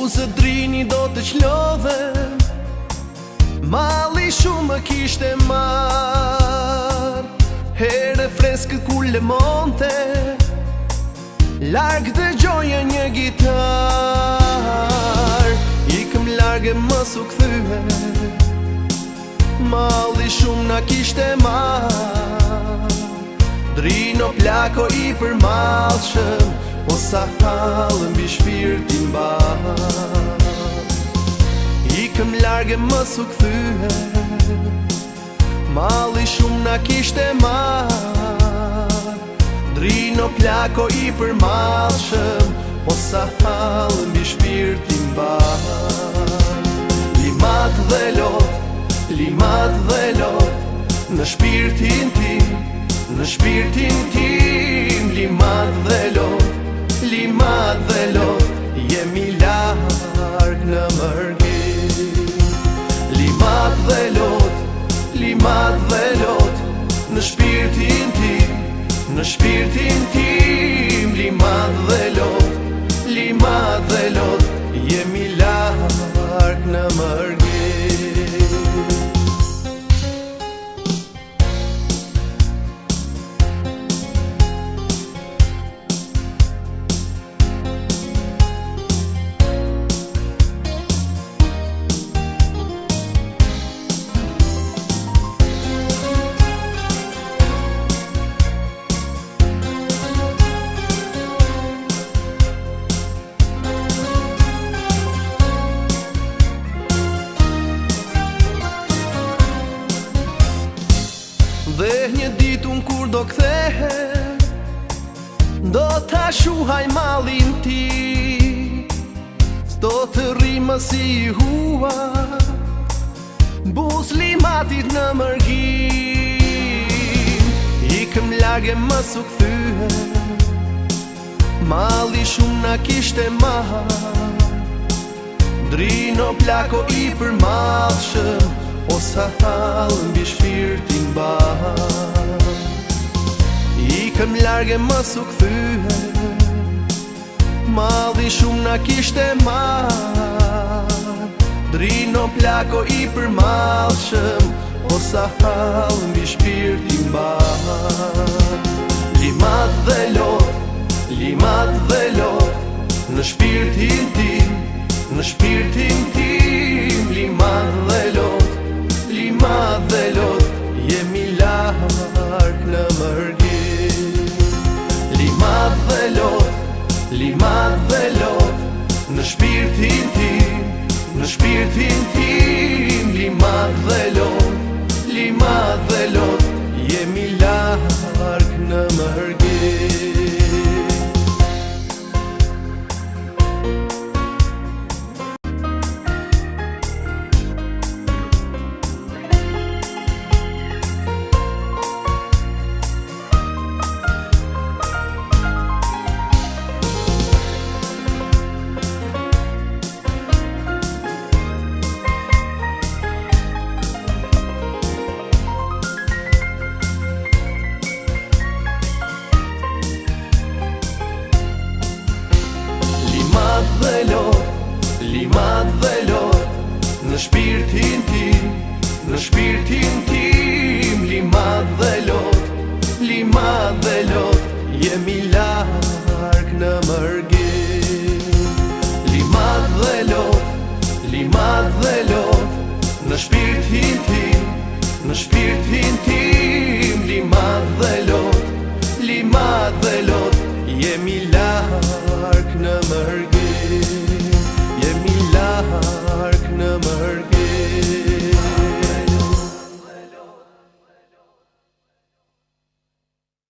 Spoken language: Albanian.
Buzë drini do të qlodhe, malli shumë më kishte marr. Here freskë kur lemonte, larg dëgjoje një gitar. Ikëm largë mos u kthye, malli shumë na kishte marr. Drino plako i përmallshëm, o sa hallë mbi shpirtin mbar. Ikëm largë mos u kthye, malli shumë na kishte marr. Drino plako i përmallshëm, o sa hallë mbi shpirtin mbar. Limat dhe lot, në shpirtin tim, në shpirtin tim. Limat dhe lot, jemi larg në mërgim. Limat dhe lot, në shpirtin tim, në shpirtin tim. Limat dhe lot, jemi larg në mërgim. Dhe një ditun kur do kthehe, do ta shuhaj mallin ti. S'do të rrimë si hua, buz limatit në mërgim. Ikëm largë mos u kthye, malli shumë na kishte marr. Drino plako i përmallshëm, o sa hallë mbi shpirtin mbar. Ikëm largë mos u kthye, malli shumë na kishte marr. Drino plako i përmallshëm, o sa hallë mbi shpirtin mbar. Limat dhe lot, në shpirtin tim, në shpirtin tim. Limat dhe lot, jemi larg në mërgim. Limat dhe lot, në shpirtin tim, në shpirtin tim. Limat dhe lot, jemi larg në mërgim. Limat dhe lot, në shpirtin tim, në shpirtin tim. Limat dhe lot, jemi larg në mërgim. Limat dhe lot, në shpirtin tim, në shpirtin tim. Limat dhe lot, jemi larg në mërgim.